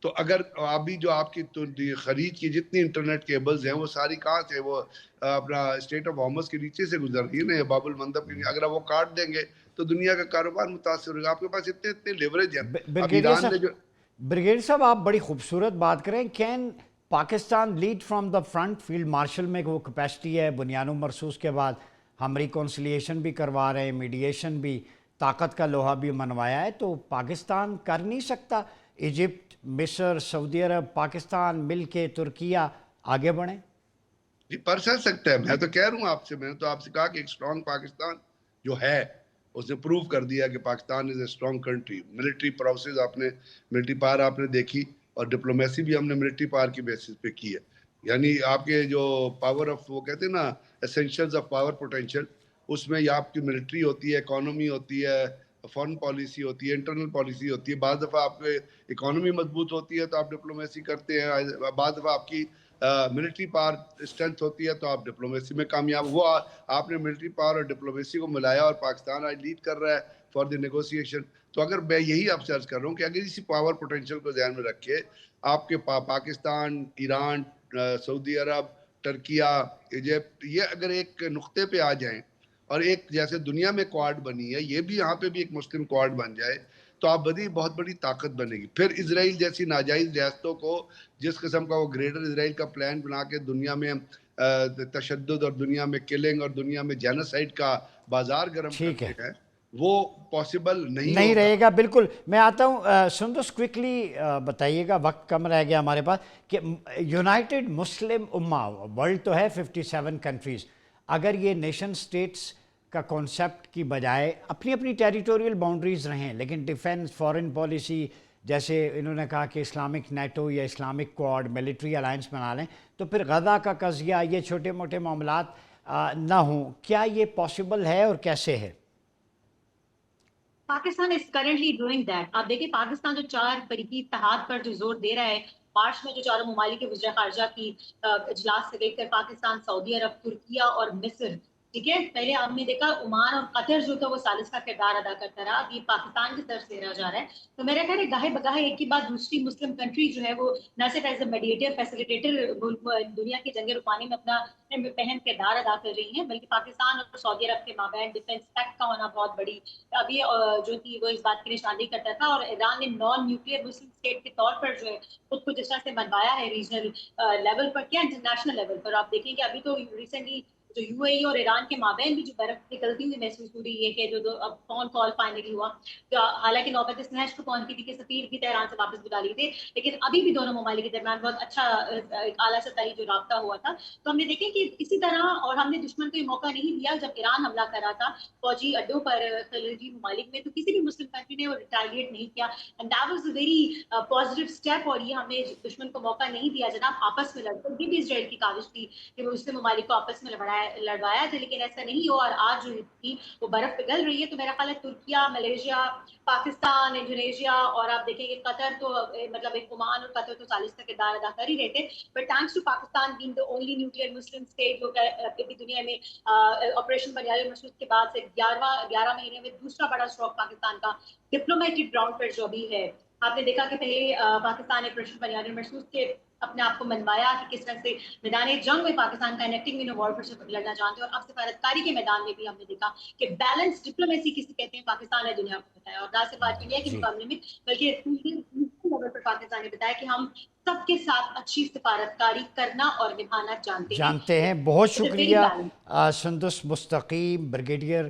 Speaker 3: تو اگر ابھی جو آپ کی خرید کی جتنی انٹرنیٹ کیبلز ہیں وہ ساری کہاں سے, وہ اپنا اسٹیٹ آف ہارمز کے نیچے سے گزر رہی ہے نا, باب المندب کے نیچے. اگر وہ کاٹ دیں گے تو دنیا کا کاروبار متاثر ہوگا. آپ کے پاس اتنے لیوریج ہیں. اب ایران نے جو
Speaker 1: بریگیڈیئر صاحب آپ بڑی خوبصورت بات کریں, can Pakistan lead from the front? Field marshal میں وہ کیپیسٹی ہے, بنیانوں مرسوس کے بعد ہم ریکونسلیشن بھی کروا رہے ہیں, میڈیشن بھی, طاقت کا لوہا بھی منوایا ہے, تو پاکستان کر نہیں سکتا؟ ایجپٹ, مصر, سعودی عرب, پاکستان مل کے ترکیہ آگے بڑھیں؟
Speaker 3: جی پر سکتا ہے. میں تو کہہ رہا ہوں آپ سے, میں نے تو آپ سے کہا کہ ایک اسٹرانگ پاکستان جو ہے اس نے پروف کر دیا کہ Pakistan is a strong country. Military process آپ نے, ملٹری پاور آپ نے دیکھی, اور ڈپلومیسی بھی ہم نے ملٹری پاور کی بیسس پہ کی ہے. یعنی آپ کے جو پاور آف, وہ کہتے ہیں نا اسینشلز آف پاور پوٹینشیل, اس میں یہ آپ کی ملٹری ہوتی ہے, اکانومی ہوتی ہے, فارن پالیسی ہوتی ہے, انٹرنل پالیسی ہوتی ہے. بعض دفعہ آپ کے اکانومی مضبوط ہوتی ہے تو آپ ڈپلومیسی کرتے ہیں, بعض دفعہ آپ کی ملٹری پاور اسٹرینتھ ہوتی ہے تو آپ ڈپلومیسی میں کامیاب. وہ آپ نے ملٹری پاور اور ڈپلومیسی کو ملایا اور پاکستان آج لیڈ کر رہا ہے فار دی نیگوسیشن. تو اگر میں یہی آپ سے عرض کر رہا ہوں کہ اگر اسی پاور پوٹینشیل کو ذہن میں رکھے آپ کے پاکستان, ایران, سعودی عرب, ترکیہ, ایجپٹ, یہ اگر ایک نقطے پہ آ جائیں اور ایک جیسے دنیا میں کوارڈ بنی ہے, یہ بھی یہاں پہ بھی ایک مسلم کوارڈ بن جائے تو آپ بہت بڑی طاقت بنے گی. پھر اسرائیل جیسی ناجائز ریاستوں کو جس قسم کا وہ گریٹر اسرائیل کا پلان بنا کے دنیا میں تشدد اور دنیا میں کلنگ اور دنیا میں جینوسائیڈ کا بازار گرم کرتے ہیں, وہ پاسبل نہیں
Speaker 1: رہے گا. بالکل. میں آتا ہوں سندس, کوئکلی بتائیے گا, وقت کم رہ گیا ہمارے پاس, کہ یونائٹڈ مسلم امہ, ورلڈ تو ہے 57 کنٹریز, اگر یہ نیشن سٹیٹس کا کانسیپٹ کی بجائے اپنی اپنی ٹیریٹوریل باؤنڈریز رہیں لیکن ڈیفینس, فارن پالیسی, جیسے انہوں نے کہا کہ اسلامک نیٹو یا اسلامک کوڈ, ملٹری الائنس بنا لیں, تو پھر غزہ کا قضیہ, یہ چھوٹے موٹے معاملات نہ ہوں. کیا یہ پاسبل ہے اور کیسے ہے؟
Speaker 4: Pakistan is currently doing that. آپ دیکھیں پاکستان جو 4 فریقی اتحاد پر جو زور دے رہا ہے, مارچ میں جو چاروں ممالک کے وزراء خارجہ کی اجلاس سے دیکھ کر پاکستان, سعودی عرب, ترکیہ اور مصر, ٹھیک ہے, پہلے آپ نے دیکھا عمان اور قطر جو تھا وہ ثالث کا کردار ادا کرتا رہا, اب یہ پاکستان کی طرف سے رہا جا رہا ہے. تو میرا خیال ہے گاہے بگاہے ایک کے بعد دوسری مسلم کنٹری جو ہے وہ نہ صرف ایز اے میڈیٹر, فیسیلیٹیٹر دنیا کی جنگیں رکانے میں اپنا اہم کردار ادا کر رہی ہیں, بلکہ پاکستان اور سعودی عرب کے مابین ڈیفینس پیکٹ کا ہونا بہت بڑی اب یہ جو تھی وہ اس بات کی نشاندہی کرتا تھا. اور ایران نے نان نیوکلیئر مسلم اسٹیٹ کے طور پر جو ہے خود کو جس طرح سے منوایا ہے ریجنل لیول پر کیا انٹرنیشنل لیول پر, آپ دیکھیں کہ ابھی تو ریسنٹلی جو یو اے ای اور ایران کے مابین بھی جو برف نکلتی ہوئی محسوس ہو رہی ہے کہ جو اب فون کال فائنلی ہوا, حالانکہ نوبت اس نہج کو پہنچی تھی کہ سفیر بھی تہران سے واپس بلا لیے تھے, لیکن ابھی بھی دونوں ممالک کے درمیان بہت اچھا اعلیٰ سطحی جو رابطہ ہوا تھا. تو ہم نے دیکھیں کہ اسی طرح, اور ہم نے دشمن کو یہ موقع نہیں دیا جب ایران حملہ کر رہا تھا فوجی اڈوں پر خلیجی ممالک میں, تو کسی بھی مسلم کنٹری نے وہ ریٹیلیٹ نہیں کیا, and that was a very positive step. اور یہ ہمیں دشمن کو موقع نہیں دیا جناب آپس میں لڑتے, یہ بھی اسرائیل کی کاوش تھی کہ وہ مسلم ممالک کو آپس میں لڑوایا تھا, لیکن ایسا نہیں ہوا, اور آج جو تھی وہ برف پگھل رہی ہے. تو میرا خیال ہے ترکیہ, ملیشیا, پاکستان, انڈونیشیا, اور آپ دیکھیں کہ قطر تو مطلب ایک عمان اور قطر تو 40 کا کردار ادا کر ہی رہے تھے, but thanks to Pakistan being the only nuclear Muslim state جو کہ دنیا میں آپریشن بنیاد مرسوس کے بعد سے 11 مہینے میں دوسرا بڑا اسٹروک پاکستان کا ڈپلومیٹک گراؤنڈ پر جو بھی ہے. آپ نے دیکھا کہ پہلے پاکستان آپریشن بنیاد مرسوس کے اپنے آپ کو منوایا کہ کس طرح سے میدان جنگ میں پاکستان کا انیکٹنگ ان وار سے لڑنا چاہتے ہیں, اور اب سفارتکاری کے میدان میں بھی ہم نے دیکھا کہ بیلنس ڈپلومیسی کسی کہتے ہیں پاکستان ہے دنیا کو بتایا, اور نہ صرف آج انڈیا کے مقابلے میں بلکہ لیول پر پاکستان نے بتایا کہ ہم سب کے ساتھ اچھی سفارتکاری کرنا اور نبھانا جانتے ہیں.
Speaker 1: بہت شکریہ سندس مستقیم, بریگیڈیئر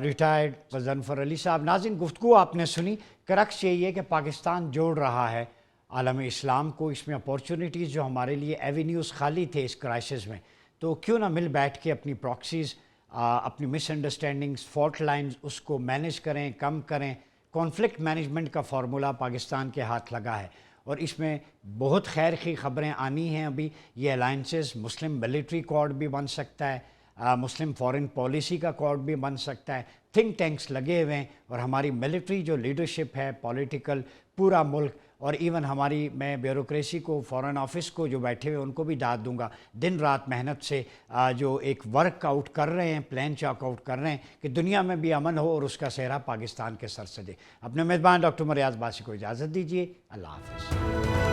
Speaker 1: ریٹائرڈ غضنفر علی صاحب. ناظرین, گفتگو آپ نے سنی, کرکس یہی ہے کہ پاکستان جوڑ رہا ہے عالم اسلام کو, اس میں اپورچونیٹیز جو ہمارے لیے ایوینیوز خالی تھے اس کرائسس میں تو کیوں نہ مل بیٹھ کے اپنی پراکسیز، اپنی مس انڈرسٹینڈنگز، فالٹ لائنز، اس کو مینیج کریں، کم کریں. کانفلکٹ مینجمنٹ کا فارمولہ پاکستان کے ہاتھ لگا ہے اور اس میں بہت خیر کی خبریں آنی ہیں. ابھی یہ الائنسز مسلم ملٹری کوڈ بھی بن سکتا ہے، مسلم فارن پالیسی کا کوڈ بھی بن سکتا ہے. تھنک ٹینکس لگے ہوئے ہیں اور ہماری ملٹری جو لیڈرشپ ہے، پولیٹیکل، پورا ملک، اور ایون ہماری، میں بیوروکریسی کو، فارن آفس کو جو بیٹھے ہوئے ان کو بھی داد دوں گا، دن رات محنت سے جو ایک ورک آؤٹ کر رہے ہیں، پلان چاک آؤٹ کر رہے ہیں کہ دنیا میں بھی امن ہو اور اس کا سہرا پاکستان کے سر سے دے. اپنے میزبان ڈاکٹر مریاض عباسی کو اجازت دیجیے. اللہ حافظ.